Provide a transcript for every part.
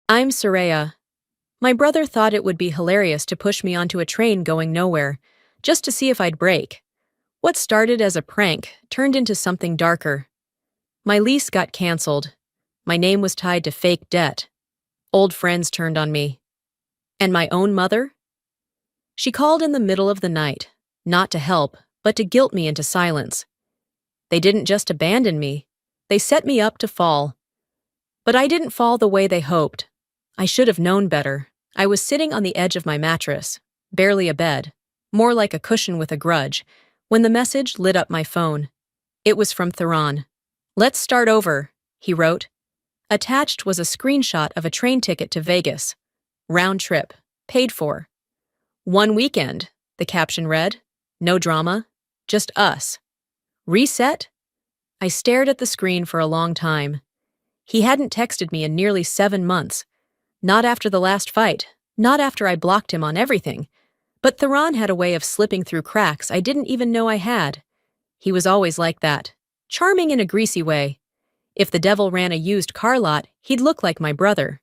I'm Soraya. My brother thought it would be hilarious to push me onto a train going nowhere, just to see if I'd break. What started as a prank turned into something darker. My lease got canceled. My name was tied to fake debt. Old friends turned on me. And my own mother? She called in the middle of the night, not to help, but to guilt me into silence. They didn't just abandon me, they set me up to fall. But I didn't fall the way they hoped. I should have known better. I was sitting on the edge of my mattress, barely a bed, more like a cushion with a grudge, when the message lit up my phone. It was from Theron. "Let's start over," he wrote. Attached was a screenshot of a train ticket to Vegas. Round trip, paid for. "One weekend," the caption read. No drama, just us. Reset? I stared at the screen for a long time. He hadn't texted me in nearly 7 months. Not after the last fight, not after I blocked him on everything. But Theron had a way of slipping through cracks I didn't even know I had. He was always like that, charming in a greasy way. If the devil ran a used car lot, he'd look like my brother.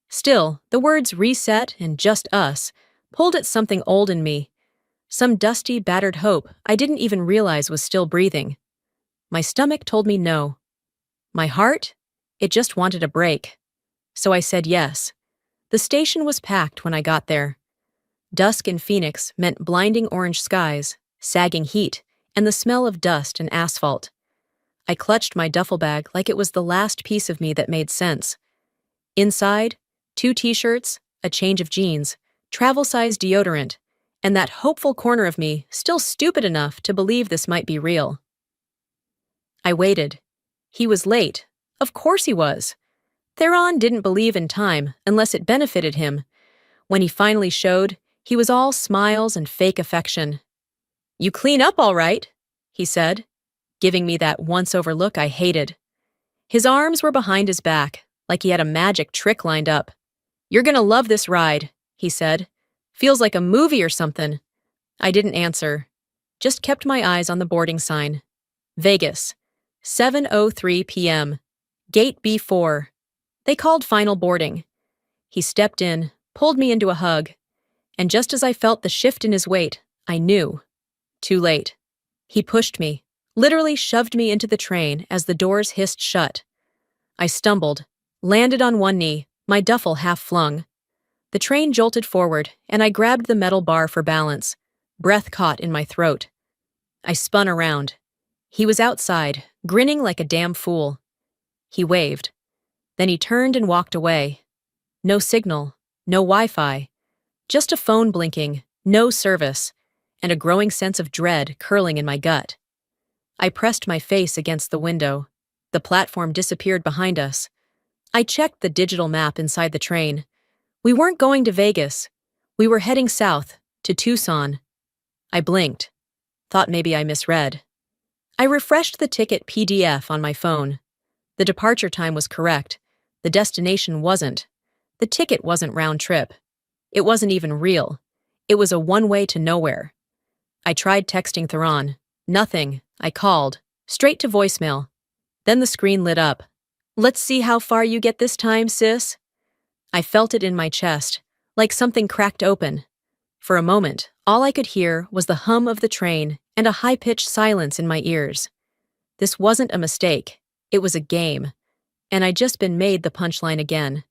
Still, the words reset and just us pulled at something old in me. Some dusty, battered hope I didn't even realize was still breathing. My stomach told me no. My heart? It just wanted a break. So I said yes. The station was packed when I got there. Dusk in Phoenix meant blinding orange skies, sagging heat, and the smell of dust and asphalt. I clutched my duffel bag like it was the last piece of me that made sense. Inside, 2 t-shirts, a change of jeans, travel-size deodorant, and that hopeful corner of me still stupid enough to believe this might be real. I waited. He was late. Of course he was. Theron didn't believe in time unless it benefited him. When he finally showed, he was all smiles and fake affection. "You clean up all right," he said, giving me that once-over look I hated. His arms were behind his back, like he had a magic trick lined up. "You're gonna love this ride," he said. "Feels like a movie or something." I didn't answer, just kept my eyes on the boarding sign. Vegas, 7:03 p.m., Gate B4. They called final boarding. He stepped in, pulled me into a hug, and just as I felt the shift in his weight, I knew. Too late. He pushed me, literally shoved me into the train as the doors hissed shut. I stumbled, landed on one knee, my duffel half flung. The train jolted forward, and I grabbed the metal bar for balance, breath caught in my throat. I spun around. He was outside, grinning like a damn fool. He waved. Then he turned and walked away. No signal, no Wi-Fi, just a phone blinking, no service, and a growing sense of dread curling in my gut. I pressed my face against the window. The platform disappeared behind us. I checked the digital map inside the train. We weren't going to Vegas. We were heading south, to Tucson. I blinked. Thought maybe I misread. I refreshed the ticket PDF on my phone. The departure time was correct. The destination wasn't. The ticket wasn't round trip. It wasn't even real. It was a one-way to nowhere. I tried texting Theron. Nothing. I called. Straight to voicemail. Then the screen lit up. "Let's see how far you get this time, sis." I felt it in my chest, like something cracked open. For a moment, all I could hear was the hum of the train and a high-pitched silence in my ears. This wasn't a mistake. It was a game. And I'd just been made the punchline again.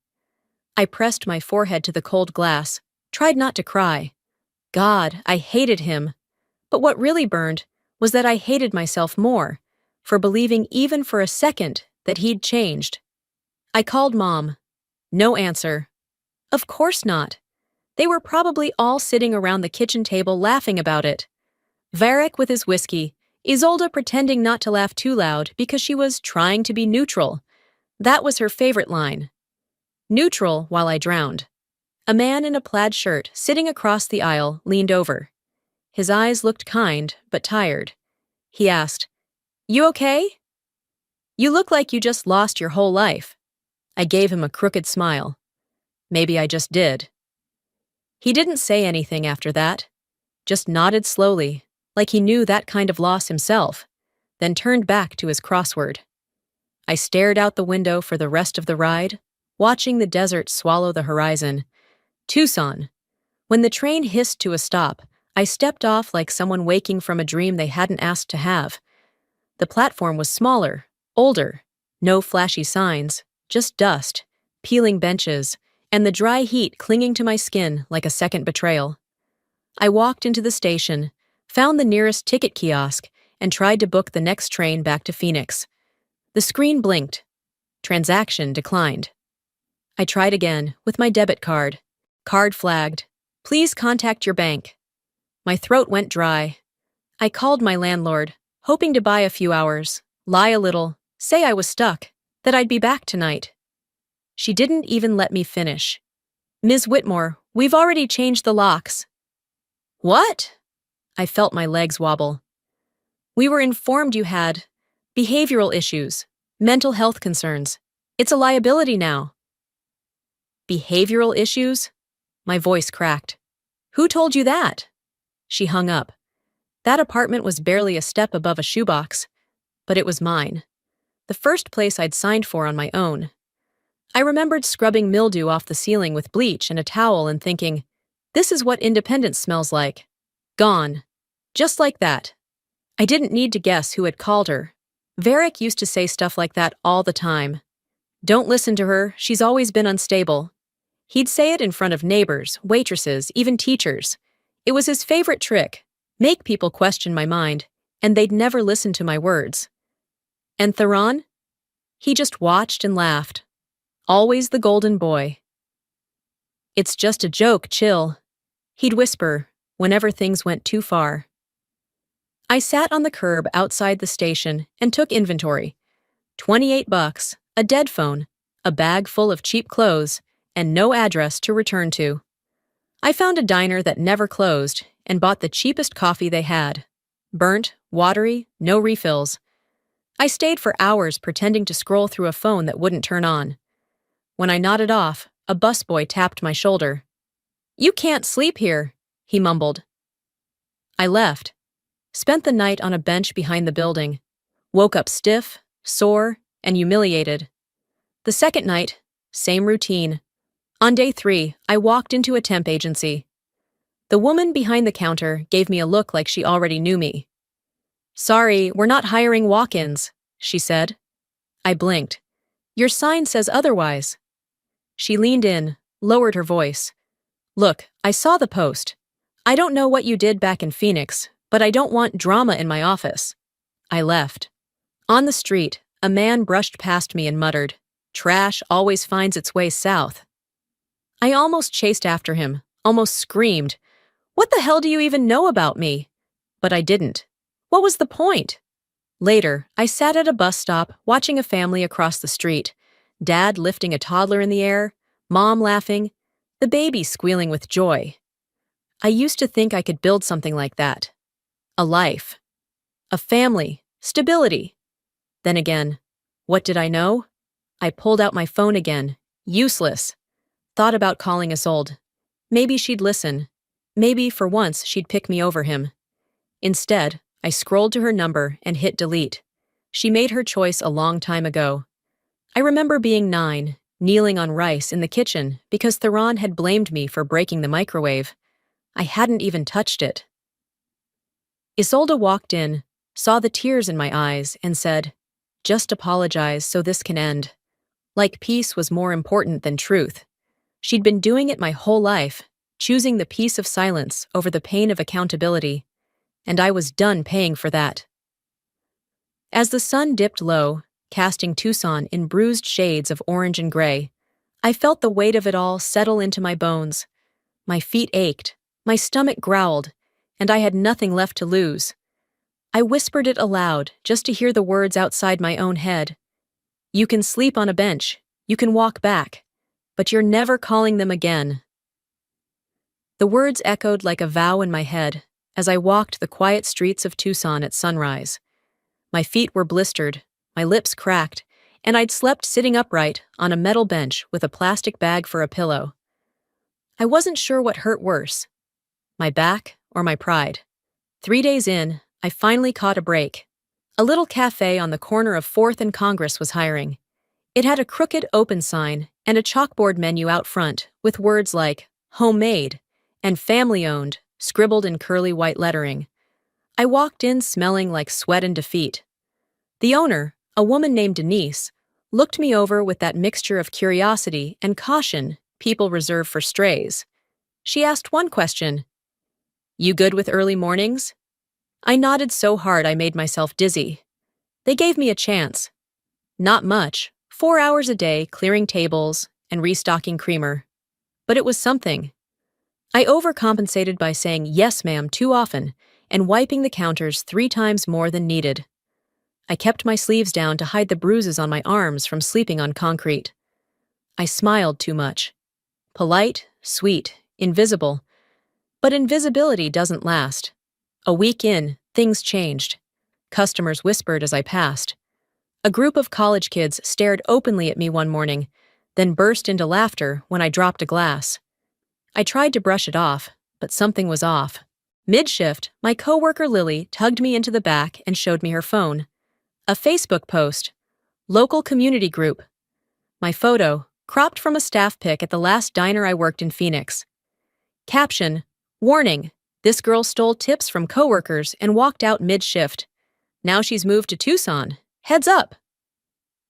I pressed my forehead to the cold glass, tried not to cry. God, I hated him. But what really burned was that I hated myself more, for believing even for a second that he'd changed. I called Mom. No answer. Of course not. They were probably all sitting around the kitchen table laughing about it. Varric with his whiskey, Isolde pretending not to laugh too loud because she was trying to be neutral. That was her favorite line. Neutral while I drowned. A man in a plaid shirt sitting across the aisle leaned over. His eyes looked kind, but tired. He asked, "You okay?" "You look like you just lost your whole life." I gave him a crooked smile. Maybe I just did. He didn't say anything after that, just nodded slowly, like he knew that kind of loss himself, then turned back to his crossword. I stared out the window for the rest of the ride, watching the desert swallow the horizon. Tucson. When the train hissed to a stop, I stepped off like someone waking from a dream they hadn't asked to have. The platform was smaller, older, no flashy signs, just dust, peeling benches, and the dry heat clinging to my skin like a second betrayal. I walked into the station, found the nearest ticket kiosk, and tried to book the next train back to Phoenix. The screen blinked. Transaction declined. I tried again, with my debit card. Card flagged. Please contact your bank. My throat went dry. I called my landlord, hoping to buy a few hours, lie a little, say I was stuck, that I'd be back tonight. She didn't even let me finish. Ms. Whitmore, we've already changed the locks. What? I felt my legs wobble. We were informed you had behavioral issues, mental health concerns. It's a liability now. Behavioral issues? My voice cracked. Who told you that? She hung up. That apartment was barely a step above a shoebox, but it was mine. The first place I'd signed for on my own. I remembered scrubbing mildew off the ceiling with bleach and a towel and thinking, this is what independence smells like. Gone. Just like that. I didn't need to guess who had called her. Varick used to say stuff like that all the time. Don't listen to her, she's always been unstable. He'd say it in front of neighbors, waitresses, even teachers. It was his favorite trick, make people question my mind, and they'd never listen to my words. And Theron? He just watched and laughed. Always the golden boy. It's just a joke, chill. He'd whisper, whenever things went too far. I sat on the curb outside the station and took inventory. $28, a dead phone, a bag full of cheap clothes, and no address to return to. I found a diner that never closed and bought the cheapest coffee they had. Burnt, watery, no refills. I stayed for hours pretending to scroll through a phone that wouldn't turn on. When I nodded off, a busboy tapped my shoulder. You can't sleep here, he mumbled. I left. Spent the night on a bench behind the building. Woke up stiff, sore, and humiliated. The second night, same routine. On day 3, I walked into a temp agency. The woman behind the counter gave me a look like she already knew me. Sorry, we're not hiring walk-ins, she said. I blinked. Your sign says otherwise. She leaned in, lowered her voice. Look, I saw the post. I don't know what you did back in Phoenix, but I don't want drama in my office. I left. On the street, a man brushed past me and muttered, trash always finds its way south. I almost chased after him, almost screamed, what the hell do you even know about me? But I didn't. What was the point? Later, I sat at a bus stop watching a family across the street, Dad lifting a toddler in the air, Mom laughing, the baby squealing with joy. I used to think I could build something like that. A life. A family. Stability. Then again, what did I know? I pulled out my phone again. Useless. Thought about calling Isolde. Maybe she'd listen. Maybe, for once, she'd pick me over him. Instead, I scrolled to her number and hit delete. She made her choice a long time ago. I remember being 9, kneeling on rice in the kitchen because Theron had blamed me for breaking the microwave. I hadn't even touched it. Isolde walked in, saw the tears in my eyes, and said, just apologize so this can end. Like peace was more important than truth. She'd been doing it my whole life, choosing the peace of silence over the pain of accountability, and I was done paying for that. As the sun dipped low, casting Tucson in bruised shades of orange and gray, I felt the weight of it all settle into my bones. My feet ached, my stomach growled, and I had nothing left to lose. I whispered it aloud just to hear the words outside my own head. You can sleep on a bench, you can walk back, but you're never calling them again. The words echoed like a vow in my head as I walked the quiet streets of Tucson at sunrise. My feet were blistered, my lips cracked, and I'd slept sitting upright on a metal bench with a plastic bag for a pillow. I wasn't sure what hurt worse, my back or my pride. 3 days in, I finally caught a break. A little cafe on the corner of 4th and Congress was hiring. It had a crooked open sign and a chalkboard menu out front with words like homemade and family owned scribbled in curly white lettering. I walked in smelling like sweat and defeat. The owner, a woman named Denise, looked me over with that mixture of curiosity and caution people reserve for strays. She asked one question: "You good with early mornings?" I nodded so hard I made myself dizzy. They gave me a chance. Not much, 4 hours a day clearing tables and restocking creamer. But it was something. I overcompensated by saying yes ma'am too often and wiping the counters 3 times more than needed. I kept my sleeves down to hide the bruises on my arms from sleeping on concrete. I smiled too much. Polite, sweet, invisible. But invisibility doesn't last. A week in, things changed. Customers whispered as I passed. A group of college kids stared openly at me one morning, then burst into laughter when I dropped a glass. I tried to brush it off, but something was off. Mid-shift, my coworker Lily tugged me into the back and showed me her phone. A Facebook post. Local community group. My photo, cropped from a staff pic at the last diner I worked in Phoenix. Caption: warning, this girl stole tips from coworkers and walked out mid-shift. Now she's moved to Tucson. Heads up!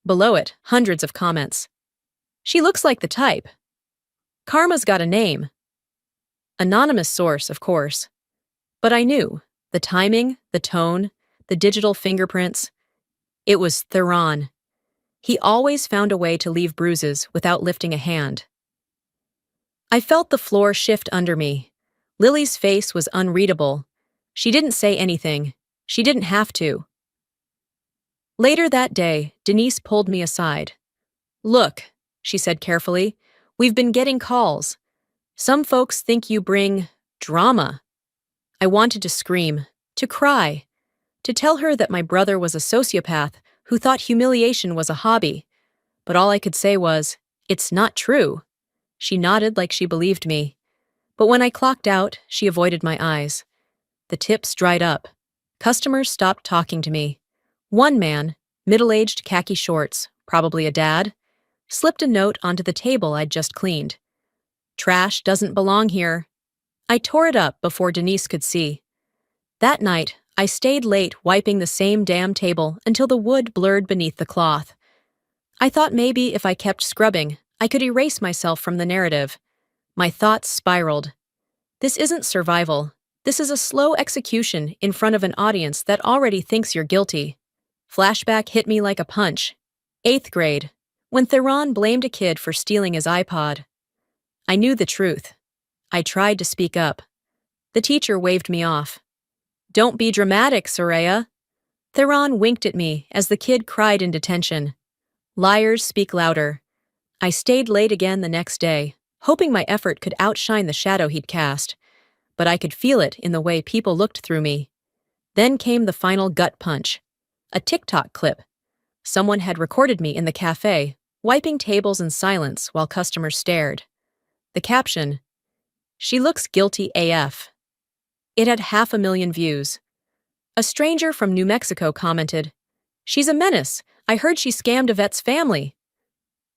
Below it, hundreds of comments. She looks like the type. Karma's got a name. Anonymous source, of course. But I knew. The timing, the tone, the digital fingerprints. It was Theron. He always found a way to leave bruises without lifting a hand. I felt the floor shift under me. Lily's face was unreadable. She didn't say anything. She didn't have to. Later that day, Denise pulled me aside. "Look," she said carefully, "we've been getting calls. Some folks think you bring drama." I wanted to scream, to cry, to tell her that my brother was a sociopath who thought humiliation was a hobby. But all I could say was, "It's not true." She nodded like she believed me. But when I clocked out, she avoided my eyes. The tips dried up. Customers stopped talking to me. One man, middle-aged khaki shorts, probably a dad, slipped a note onto the table I'd just cleaned. "Trash doesn't belong here." I tore it up before Denise could see. That night, I stayed late wiping the same damn table until the wood blurred beneath the cloth. I thought maybe if I kept scrubbing, I could erase myself from the narrative. My thoughts spiraled. This isn't survival. This is a slow execution in front of an audience that already thinks you're guilty. Flashback hit me like a punch. 8th grade, when Theron blamed a kid for stealing his iPod. I knew the truth. I tried to speak up. The teacher waved me off. "Don't be dramatic, Soraya." Theron winked at me as the kid cried in detention. Liars speak louder. I stayed late again the next day, hoping my effort could outshine the shadow he'd cast. But I could feel it in the way people looked through me. Then came the final gut punch. A TikTok clip. Someone had recorded me in the cafe, wiping tables in silence while customers stared. The caption: "She looks guilty AF." It had 500,000 views. A stranger from New Mexico commented, "She's a menace. I heard she scammed a vet's family."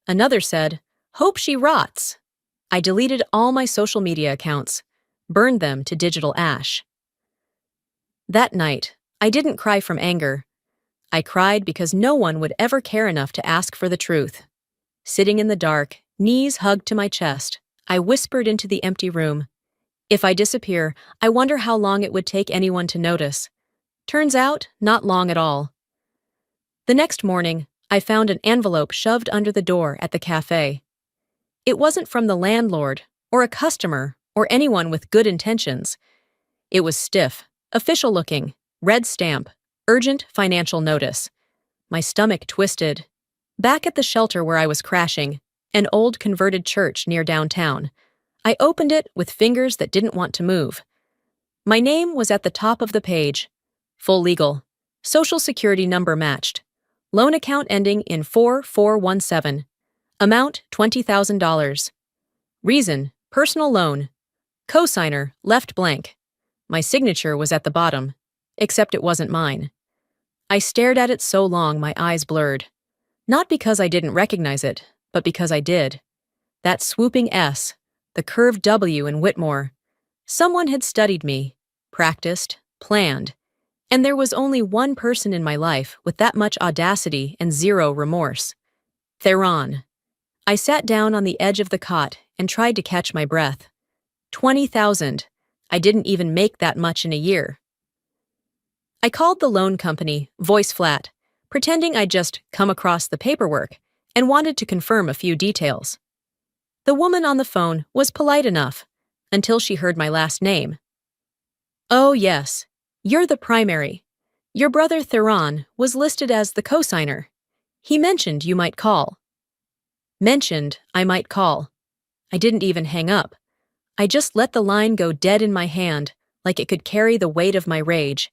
Another said, "Hope she rots." I deleted all my social media accounts, burned them to digital ash. That night, I didn't cry from anger. I cried because no one would ever care enough to ask for the truth. Sitting in the dark, knees hugged to my chest, I whispered into the empty room, "If I disappear, I wonder how long it would take anyone to notice." Turns out, not long at all. The next morning, I found an envelope shoved under the door at the cafe. It wasn't from the landlord, or a customer, or anyone with good intentions. It was stiff, official-looking, red stamp, urgent financial notice. My stomach twisted. Back at the shelter where I was crashing, an old converted church near downtown, I opened it with fingers that didn't want to move. My name was at the top of the page. Full legal. Social security number matched. Loan account ending in 4417. Amount $20,000. Reason: personal loan. Cosigner left blank. My signature was at the bottom, except it wasn't mine. I stared at it so long my eyes blurred. Not because I didn't recognize it, but because I did. That swooping S, the curved W in Whitmore. Someone had studied me, practiced, planned, and there was only one person in my life with that much audacity and zero remorse. Theron. I sat down on the edge of the cot and tried to catch my breath. 20,000. I didn't even make that much in a year. I called the loan company, voice flat, pretending I'd just come across the paperwork and wanted to confirm a few details. The woman on the phone was polite enough, until she heard my last name. Oh yes, you're the primary. Your brother Theron was listed as the cosigner. He mentioned you might call. Mentioned I might call. I didn't even hang up. I just let the line go dead in my hand, like it could carry the weight of my rage.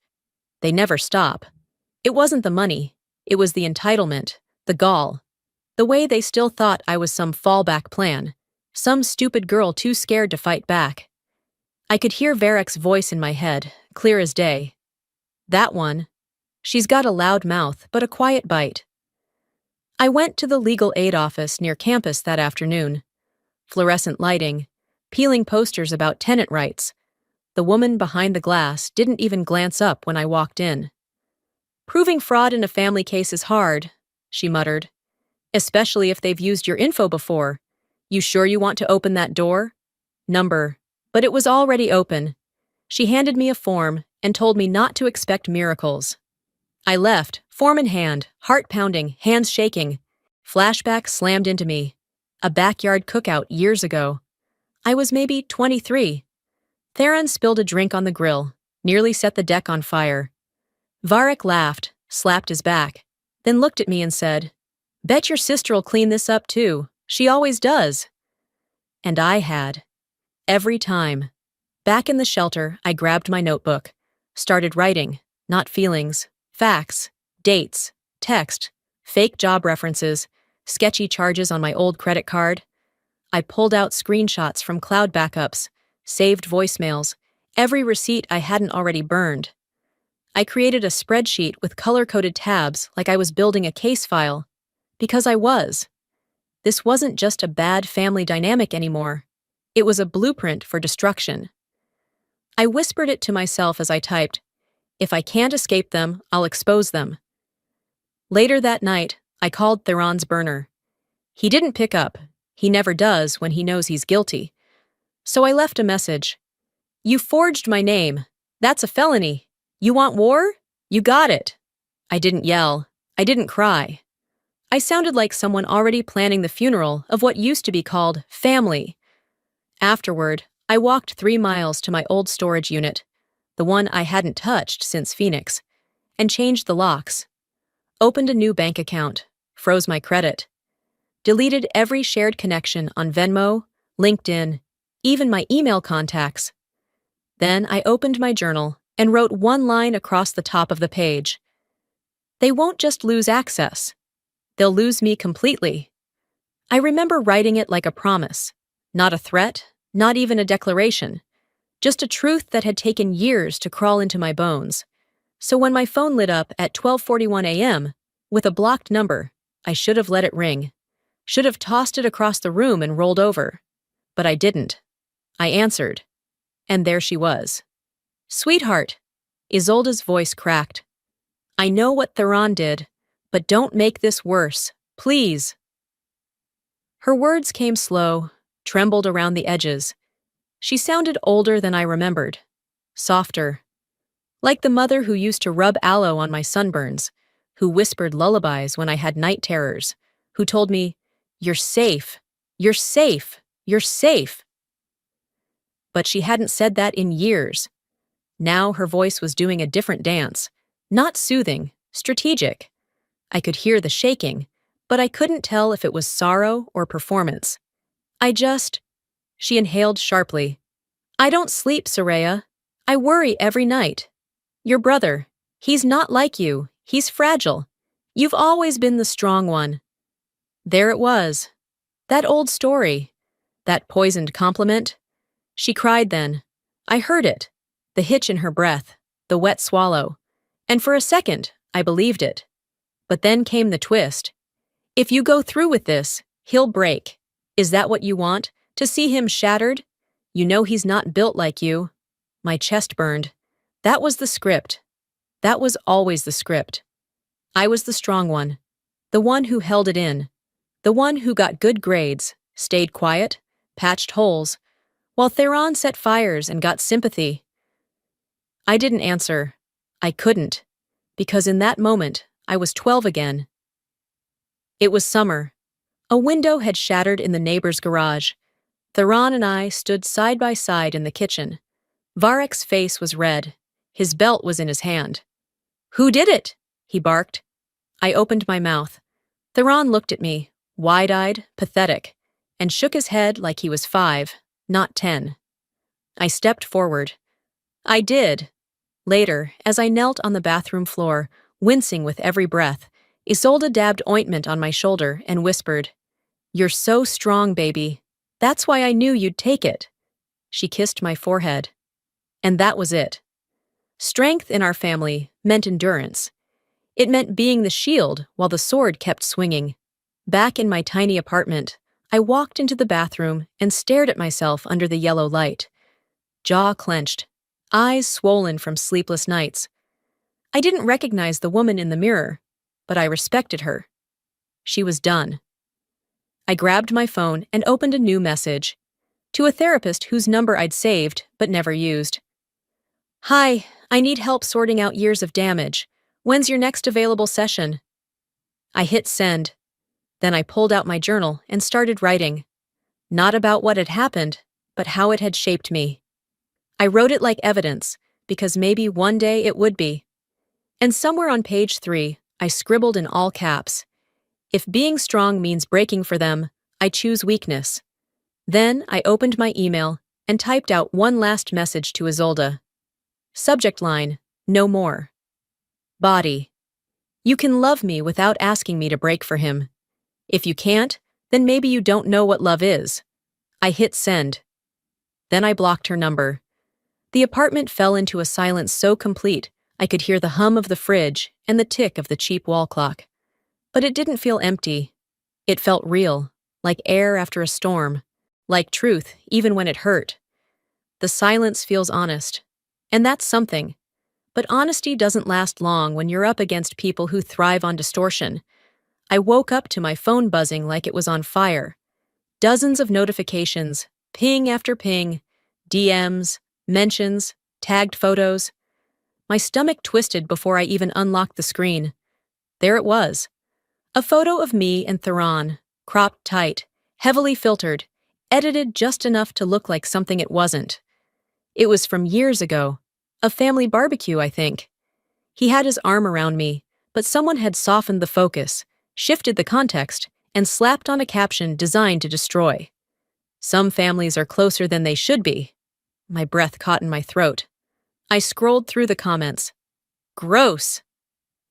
They never stop. It wasn't the money. It was the entitlement, the gall. The way they still thought I was some fallback plan, some stupid girl too scared to fight back. I could hear Varick's voice in my head, clear as day. That one. She's got a loud mouth, but a quiet bite. I went to the legal aid office near campus that afternoon. Fluorescent lighting, peeling posters about tenant rights. The woman behind the glass didn't even glance up when I walked in. Proving fraud in a family case is hard, she muttered. Especially if they've used your info before. You sure you want to open that door? Number. But it was already open. She handed me a form and told me not to expect miracles. I left, form in hand, heart pounding, hands shaking. Flashback slammed into me. A backyard cookout years ago. I was maybe 23. Theron spilled a drink on the grill, nearly set the deck on fire. Varick laughed, slapped his back, then looked at me and said, Bet your sister'll clean this up too. She always does. And I had. Every time. Back in the shelter, I grabbed my notebook, started writing, not feelings, facts, dates, text, fake job references, sketchy charges on my old credit card. I pulled out screenshots from cloud backups, saved voicemails, every receipt I hadn't already burned. I created a spreadsheet with color-coded tabs like I was building a case file. Because I was. This wasn't just a bad family dynamic anymore. It was a blueprint for destruction. I whispered it to myself as I typed, If I can't escape them, I'll expose them. Later that night, I called Theron's burner. He didn't pick up. He never does when he knows he's guilty. So I left a message. You forged my name. That's a felony. You want war? You got it. I didn't yell. I didn't cry. I sounded like someone already planning the funeral of what used to be called family. Afterward, I walked 3 miles to my old storage unit, the one I hadn't touched since Phoenix, and changed the locks. Opened a new bank account, froze my credit, deleted every shared connection on Venmo, LinkedIn, even my email contacts. Then I opened my journal and wrote one line across the top of the page. They won't just lose access. They'll lose me completely. I remember writing it like a promise, not a threat, not even a declaration, just a truth that had taken years to crawl into my bones. So when my phone lit up at 12:41 a.m., with a blocked number, I should have let it ring, should have tossed it across the room and rolled over. But I didn't. I answered. And there she was. Sweetheart, Isolde's voice cracked. I know what Theron did, but don't make this worse, please. Her words came slow, trembled around the edges. She sounded older than I remembered, softer. Like the mother who used to rub aloe on my sunburns, who whispered lullabies when I had night terrors, who told me, You're safe, you're safe, you're safe. But she hadn't said that in years. Now her voice was doing a different dance, not soothing, strategic. I could hear the shaking, but I couldn't tell if it was sorrow or performance. She inhaled sharply. I don't sleep, Soraya. I worry every night. Your brother, he's not like you. He's fragile. You've always been the strong one. There it was. That old story. That poisoned compliment. She cried then. I heard it. The hitch in her breath. The wet swallow. And for a second, I believed it. But then came the twist. If you go through with this, he'll break. Is that what you want? To see him shattered? You know he's not built like you. My chest burned. That was the script. That was always the script. I was the strong one. The one who held it in. The one who got good grades, stayed quiet, patched holes, while Theron set fires and got sympathy. I didn't answer. I couldn't. Because in that moment, I was 12 again. It was summer. A window had shattered in the neighbor's garage. Theron and I stood side by side in the kitchen. Varek's face was red. His belt was in his hand. "Who did it?" he barked. I opened my mouth. Theron looked at me, wide-eyed, pathetic, and shook his head like he was 5, not 10. I stepped forward. I did. Later, as I knelt on the bathroom floor, wincing with every breath, Isolde dabbed ointment on my shoulder and whispered, "You're so strong, baby. That's why I knew you'd take it." She kissed my forehead. And that was it. Strength in our family meant endurance. It meant being the shield while the sword kept swinging. Back in my tiny apartment, I walked into the bathroom and stared at myself under the yellow light. Jaw clenched, eyes swollen from sleepless nights. I didn't recognize the woman in the mirror, but I respected her. She was done. I grabbed my phone and opened a new message. To a therapist whose number I'd saved but never used. "Hi, I need help sorting out years of damage. When's your next available session?" I hit send. Then I pulled out my journal and started writing. Not about what had happened, but how it had shaped me. I wrote it like evidence, because maybe one day it would be. And somewhere on page 3, I scribbled in all caps, "If being strong means breaking for them, I choose weakness." Then I opened my email and typed out one last message to Isolde. Subject line, "No more." Body. "You can love me without asking me to break for him. If you can't, then maybe you don't know what love is." I hit send. Then I blocked her number. The apartment fell into a silence so complete I could hear the hum of the fridge and the tick of the cheap wall clock. But it didn't feel empty. It felt real, like air after a storm, like truth even when it hurt. The silence feels honest, and that's something. But honesty doesn't last long when you're up against people who thrive on distortion. I woke up to my phone buzzing like it was on fire. Dozens of notifications, ping after ping, DMs, mentions, tagged photos. My stomach twisted before I even unlocked the screen. There it was. A photo of me and Theron, cropped tight, heavily filtered, edited just enough to look like something it wasn't. It was from years ago. A family barbecue, I think. He had his arm around me, but someone had softened the focus, shifted the context, and slapped on a caption designed to destroy. "Some families are closer than they should be." My breath caught in my throat. I scrolled through the comments. Gross.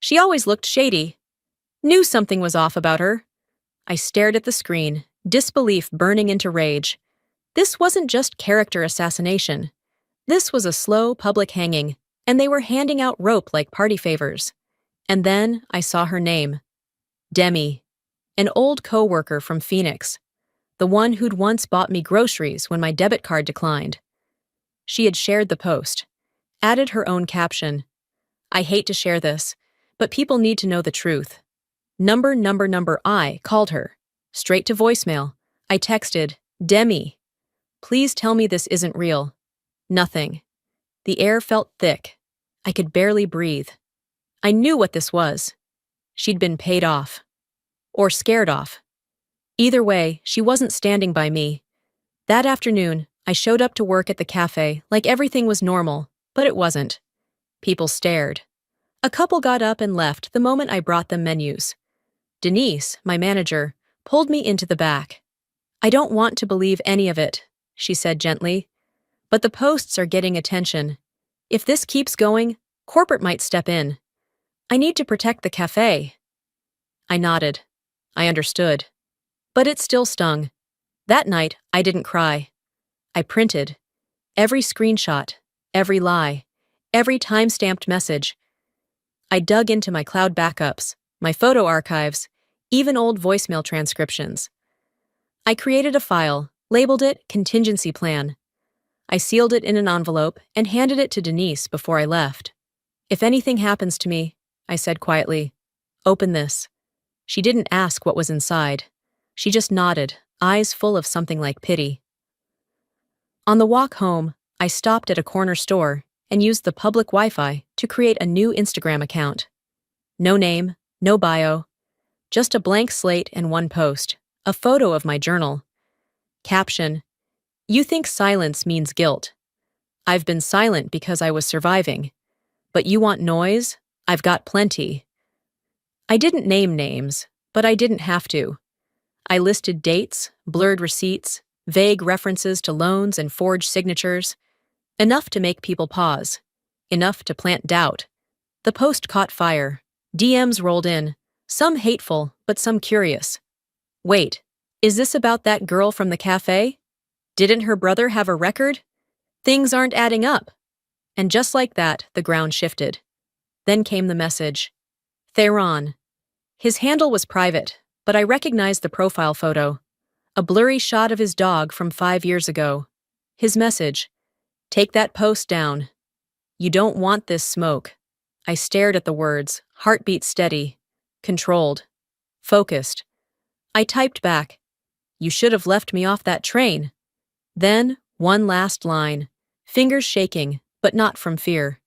She always looked shady. Knew something was off about her. I stared at the screen, disbelief burning into rage. This wasn't just character assassination. This was a slow public hanging, and they were handing out rope like party favors. And then I saw her name. Demi, an old co-worker from Phoenix, the one who'd once bought me groceries when my debit card declined. She had shared the post, added her own caption. "I hate to share this, but people need to know the truth." I called her. Straight to voicemail. I texted, "Demi, please tell me this isn't real." Nothing. The air felt thick. I could barely breathe. I knew what this was. She'd been paid off. Or scared off. Either way, she wasn't standing by me. That afternoon, I showed up to work at the cafe like everything was normal, but it wasn't. People stared. A couple got up and left the moment I brought them menus. Denise, my manager, pulled me into the back. "I don't want to believe any of it," she said gently. "But the posts are getting attention. If this keeps going, corporate might step in. I need to protect the cafe." I nodded. I understood. But it still stung. That night, I didn't cry. I printed. Every screenshot, every lie, every time-stamped message. I dug into my cloud backups, my photo archives, even old voicemail transcriptions. I created a file, labeled it Contingency Plan. I sealed it in an envelope and handed it to Denise before I left. "If anything happens to me," I said quietly, "open this." She didn't ask what was inside. She just nodded, eyes full of something like pity. On the walk home, I stopped at a corner store and used the public Wi-Fi to create a new Instagram account. No name, no bio, just a blank slate and one post, a photo of my journal. Caption: "You think silence means guilt. I've been silent because I was surviving. But you want noise? I've got plenty." I didn't name names, but I didn't have to. I listed dates, blurred receipts, vague references to loans and forged signatures. Enough to make people pause. Enough to plant doubt. The post caught fire. DMs rolled in, some hateful, but some curious. "Wait, is this about that girl from the cafe? Didn't her brother have a record? Things aren't adding up." And just like that, the ground shifted. Then came the message. Theron. His handle was private, but I recognized the profile photo. A blurry shot of his dog from 5 years ago. His message: "Take that post down. You don't want this smoke." I stared at the words, heartbeat steady, controlled, focused. I typed back, "You should have left me off that train." Then, one last line, fingers shaking, but not from fear.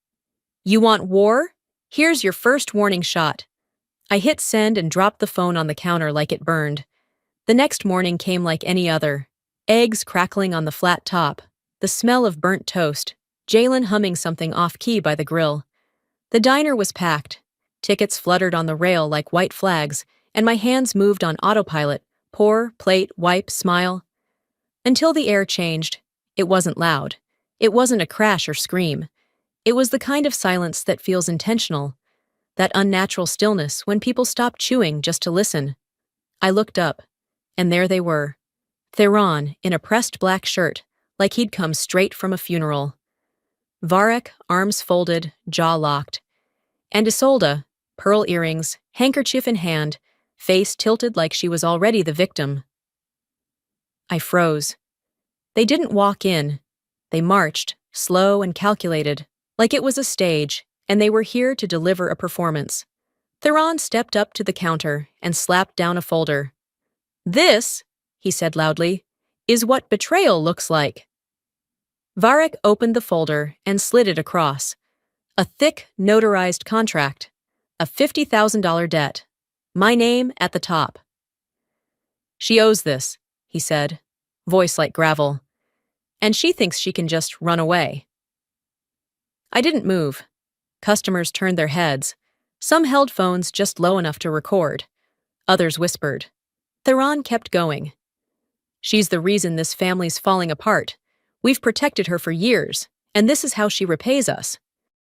"You want war? Here's your first warning shot." I hit send and dropped the phone on the counter like it burned. The next morning came like any other. Eggs crackling on the flat top, the smell of burnt toast, Jalen humming something off-key by the grill. The diner was packed. Tickets fluttered on the rail like white flags, and my hands moved on autopilot, pour, plate, wipe, smile. Until the air changed. It wasn't loud. It wasn't a crash or scream. It was the kind of silence that feels intentional, that unnatural stillness when people stop chewing just to listen. I looked up, and there they were. Theron, in a pressed black shirt, like he'd come straight from a funeral. Varek, arms folded, jaw locked. And Isolde, pearl earrings, handkerchief in hand, face tilted like she was already the victim. I froze. They didn't walk in. They marched, slow and calculated, like it was a stage, and they were here to deliver a performance. Theron stepped up to the counter and slapped down a folder. "This," he said loudly, "is what betrayal looks like." Varek opened the folder and slid it across. A thick, notarized contract. A $50,000 debt. My name at the top. "She owes this," he said, voice like gravel. "And she thinks she can just run away." I didn't move. Customers turned their heads. Some held phones just low enough to record. Others whispered. Theron kept going. "She's the reason this family's falling apart. We've protected her for years, and this is how she repays us."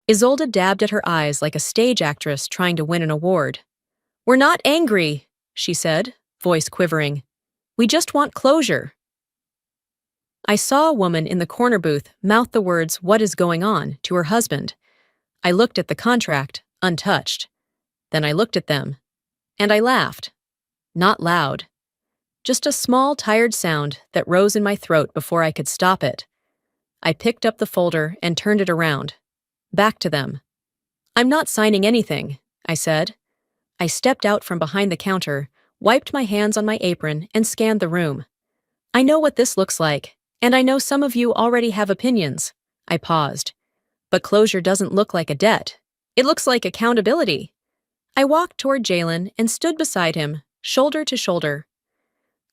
Isolde dabbed at her eyes like a stage actress trying to win an award. "We're not angry," she said, voice quivering. "We just want closure." I saw a woman in the corner booth mouth the words, "What is going on?" to her husband. I looked at the contract, untouched. Then I looked at them. And I laughed. Not loud. Just a small, tired sound that rose in my throat before I could stop it. I picked up the folder and turned it around. Back to them. "I'm not signing anything," I said. I stepped out from behind the counter, wiped my hands on my apron, and scanned the room. "I know what this looks like, and I know some of you already have opinions." I paused. "But closure doesn't look like a debt. It looks like accountability." I walked toward Jalen and stood beside him, shoulder to shoulder.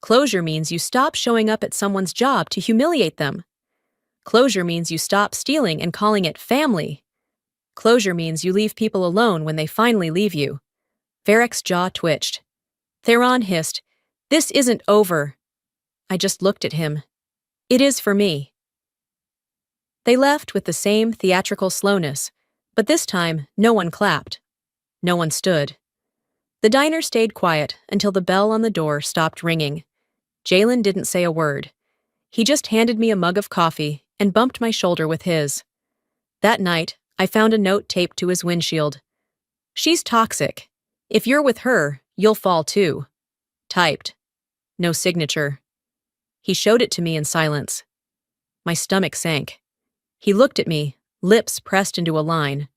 Closure means you stop showing up at someone's job to humiliate them. Closure means you stop stealing and calling it family. Closure means you leave people alone when they finally leave you. Varek's jaw twitched. Theron hissed, "This isn't over." I just looked at him. "It is for me." They left with the same theatrical slowness, but this time no one clapped. No one stood. The diner stayed quiet until the bell on the door stopped ringing. Jalen didn't say a word. He just handed me a mug of coffee and bumped my shoulder with his. That night, I found a note taped to his windshield. "She's toxic. If you're with her, you'll fall too." Typed. No signature. He showed it to me in silence. My stomach sank. He looked at me, lips pressed into a line.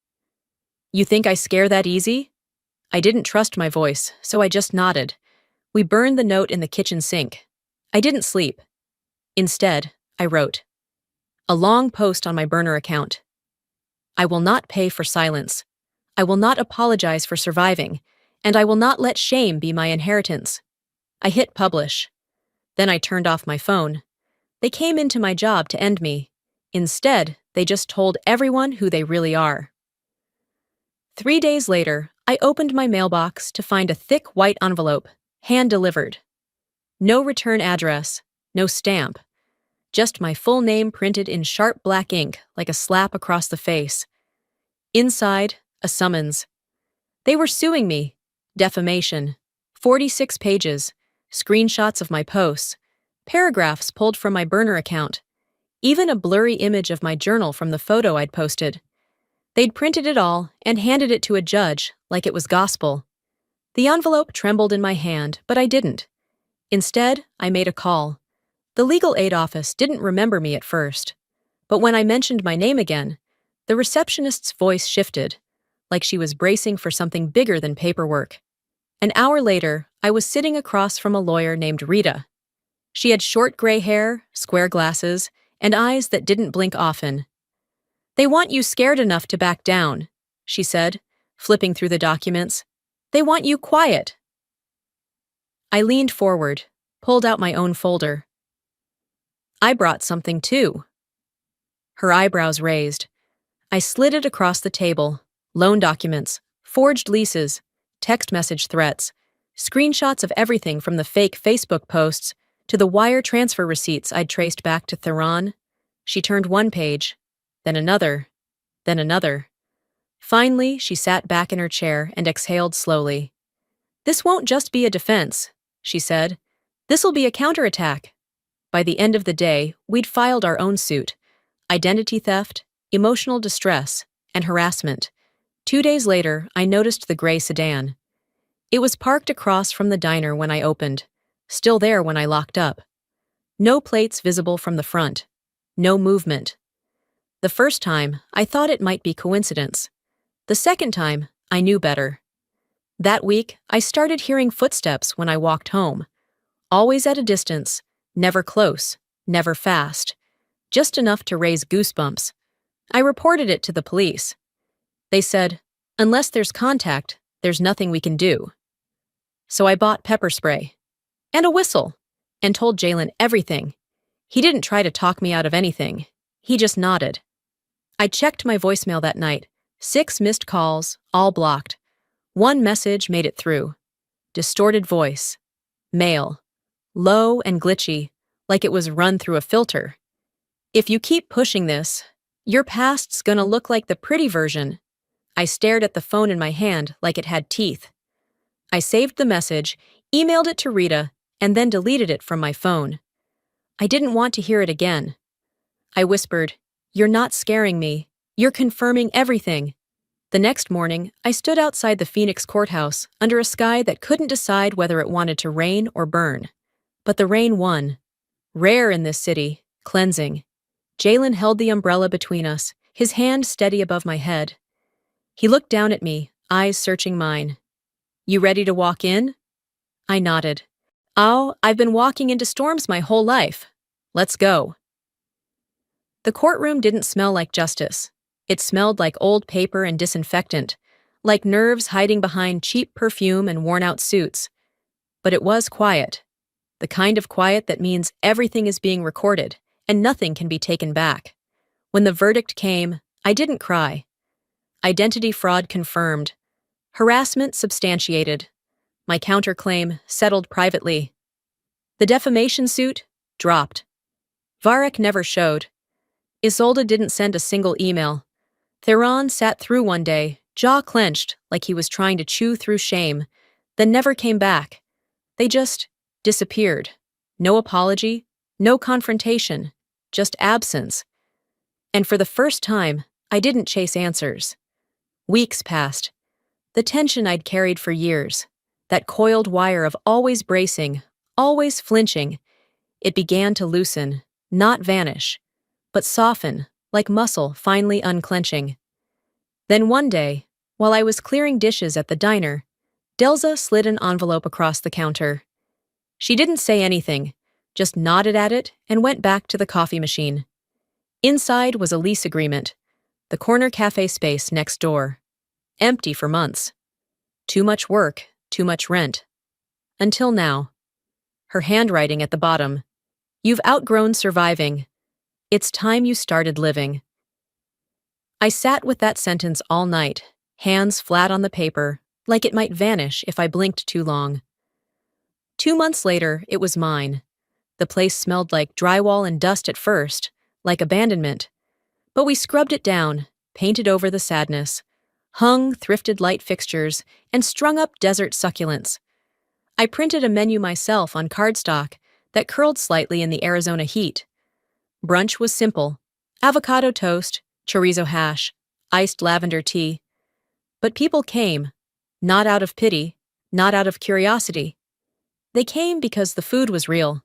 You think I scare that easy? I didn't trust my voice, so I just nodded. We burned the note in the kitchen sink. I didn't sleep. Instead, I wrote a long post on my burner account. I will not pay for silence. I will not apologize for surviving, and I will not let shame be my inheritance. I hit publish. Then I turned off my phone. They came into my job to end me. Instead, they just told everyone who they really are. 3 days later, I opened my mailbox to find a thick white envelope, hand-delivered. No return address, no stamp. Just my full name printed in sharp black ink like a slap across the face. Inside, a summons. They were suing me. Defamation. 46 pages. Screenshots of my posts. Paragraphs pulled from my burner account. Even a blurry image of my journal from the photo I'd posted. They'd printed it all and handed it to a judge like it was gospel. The envelope trembled in my hand, but I didn't. Instead, I made a call. The legal aid office didn't remember me at first. But when I mentioned my name again, the receptionist's voice shifted, like she was bracing for something bigger than paperwork. An hour later, I was sitting across from a lawyer named Rita. She had short gray hair, square glasses, and eyes that didn't blink often. They want you scared enough to back down, she said, flipping through the documents. They want you quiet. I leaned forward, pulled out my own folder. I brought something too. Her eyebrows raised. I slid it across the table. Loan documents, forged leases, text message threats, screenshots of everything from the fake Facebook posts to the wire transfer receipts I'd traced back to Tucson. She turned one page, then another, then another. Finally, she sat back in her chair and exhaled slowly. This won't just be a defense, she said. This'll be a counterattack. By the end of the day, we'd filed our own suit. Identity theft, emotional distress, and harassment. 2 days later, I noticed the gray sedan. It was parked across from the diner when I opened, still there when I locked up. No plates visible from the front. No movement. The first time, I thought it might be coincidence. The second time, I knew better. That week, I started hearing footsteps when I walked home. Always at a distance, never close, never fast. Just enough to raise goosebumps. I reported it to the police. They said, unless there's contact, there's nothing we can do. So I bought pepper spray. And a whistle. And told Jalen everything. He didn't try to talk me out of anything. He just nodded. I checked my voicemail that night. 6 missed calls, all blocked. One message made it through. Distorted voice. Male. Low and glitchy, like it was run through a filter. If you keep pushing this, your past's gonna look like the pretty version. I stared at the phone in my hand like it had teeth. I saved the message, emailed it to Rita, and then deleted it from my phone. I didn't want to hear it again. I whispered, "You're not scaring me. You're confirming everything." The next morning, I stood outside the Phoenix courthouse under a sky that couldn't decide whether it wanted to rain or burn. But the rain won. Rare in this city, cleansing. Jalen held the umbrella between us, his hand steady above my head. He looked down at me, eyes searching mine. "You ready to walk in?" I nodded. "Oh, I've been walking into storms my whole life. Let's go." The courtroom didn't smell like justice. It smelled like old paper and disinfectant, like nerves hiding behind cheap perfume and worn-out suits. But it was quiet. The kind of quiet that means everything is being recorded, and nothing can be taken back. When the verdict came, I didn't cry. Identity fraud confirmed. Harassment substantiated. My counterclaim settled privately. The defamation suit dropped. Varek never showed. Isolde didn't send a single email. Theron sat through one day, jaw clenched like he was trying to chew through shame, then never came back. They just disappeared. No apology, no confrontation, just absence. And for the first time, I didn't chase answers. Weeks passed. The tension I'd carried for years. That coiled wire of always bracing, always flinching, it began to loosen, not vanish, but soften, like muscle finally unclenching. Then one day, while I was clearing dishes at the diner, Delza slid an envelope across the counter. She didn't say anything, just nodded at it and went back to the coffee machine. Inside was a lease agreement, the corner cafe space next door. Empty for months. Too much work, too much rent. Until now. Her handwriting at the bottom. You've outgrown surviving. It's time you started living. I sat with that sentence all night, hands flat on the paper, like it might vanish if I blinked too long. 2 months later, it was mine. The place smelled like drywall and dust at first, like abandonment. But we scrubbed it down, painted over the sadness, hung thrifted light fixtures, and strung up desert succulents. I printed a menu myself on cardstock that curled slightly in the Arizona heat. Brunch was simple: avocado toast, chorizo hash, iced lavender tea. But people came, not out of pity, not out of curiosity. They came because the food was real,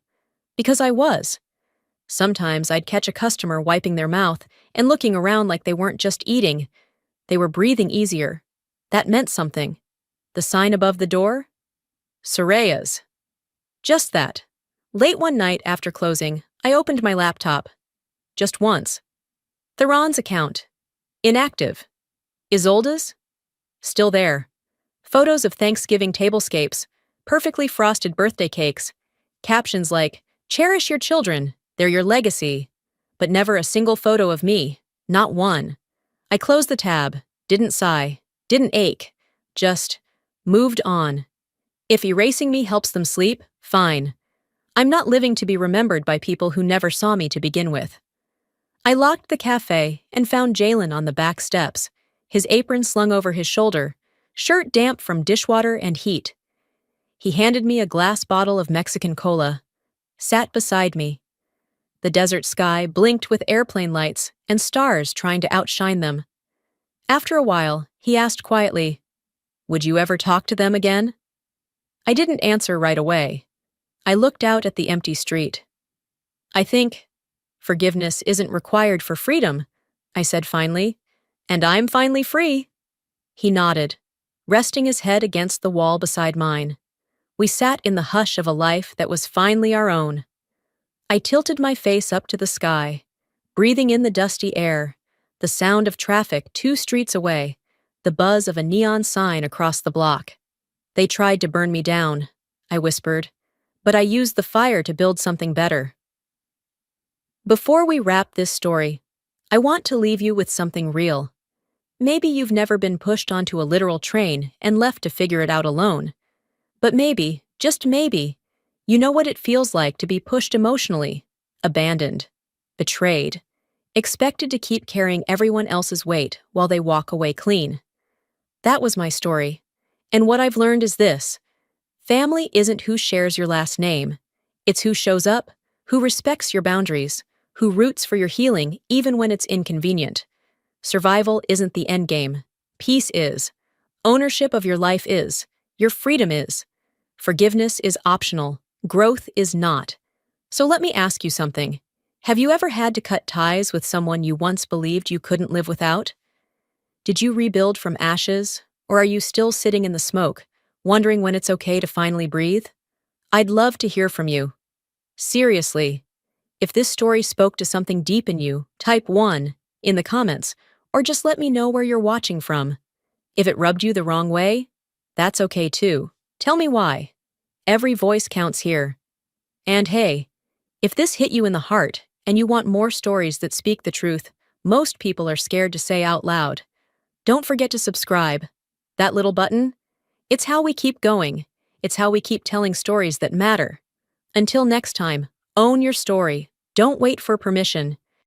because I was. Sometimes I'd catch a customer wiping their mouth and looking around like they weren't just eating, they were breathing easier. That meant something. The sign above the door? Soraya's. Just that. Late one night after closing, I opened my laptop. Just once. Theron's account. Inactive. Isolde's? Still there. Photos of Thanksgiving tablescapes, perfectly frosted birthday cakes, captions like, "Cherish your children, they're your legacy," but never a single photo of me, not one. I closed the tab, didn't sigh, didn't ache, just moved on. If erasing me helps them sleep, fine. I'm not living to be remembered by people who never saw me to begin with. I locked the cafe and found Jalen on the back steps, his apron slung over his shoulder, shirt damp from dishwater and heat. He handed me a glass bottle of Mexican cola, sat beside me. The desert sky blinked with airplane lights and stars trying to outshine them. After a while, he asked quietly, "Would you ever talk to them again?" I didn't answer right away. I looked out at the empty street. "I think forgiveness isn't required for freedom," I said finally, "and I'm finally free." He nodded, resting his head against the wall beside mine. We sat in the hush of a life that was finally our own. I tilted my face up to the sky, breathing in the dusty air, the sound of traffic 2 streets away, the buzz of a neon sign across the block. "They tried to burn me down," I whispered, "but I used the fire to build something better." Before we wrap this story, I want to leave you with something real. Maybe you've never been pushed onto a literal train and left to figure it out alone. But maybe, just maybe, you know what it feels like to be pushed emotionally, abandoned, betrayed, expected to keep carrying everyone else's weight while they walk away clean. That was my story. And what I've learned is this: family isn't who shares your last name. It's who shows up, who respects your boundaries, who roots for your healing even when it's inconvenient. Survival isn't the end game. Peace is. Ownership of your life is. Your freedom is. Forgiveness is optional. Growth is not. So let me ask you something. Have you ever had to cut ties with someone you once believed you couldn't live without? Did you rebuild from ashes, or are you still sitting in the smoke, wondering when it's okay to finally breathe? I'd love to hear from you. Seriously, if this story spoke to something deep in you, type 1 in the comments, or just let me know where you're watching from. If it rubbed you the wrong way, that's okay too. Tell me why. Every voice counts here. And hey, if this hit you in the heart and you want more stories that speak the truth most people are scared to say out loud, don't forget to subscribe. That little button? It's how we keep going. It's how we keep telling stories that matter. Until next time, own your story. Don't wait for permission.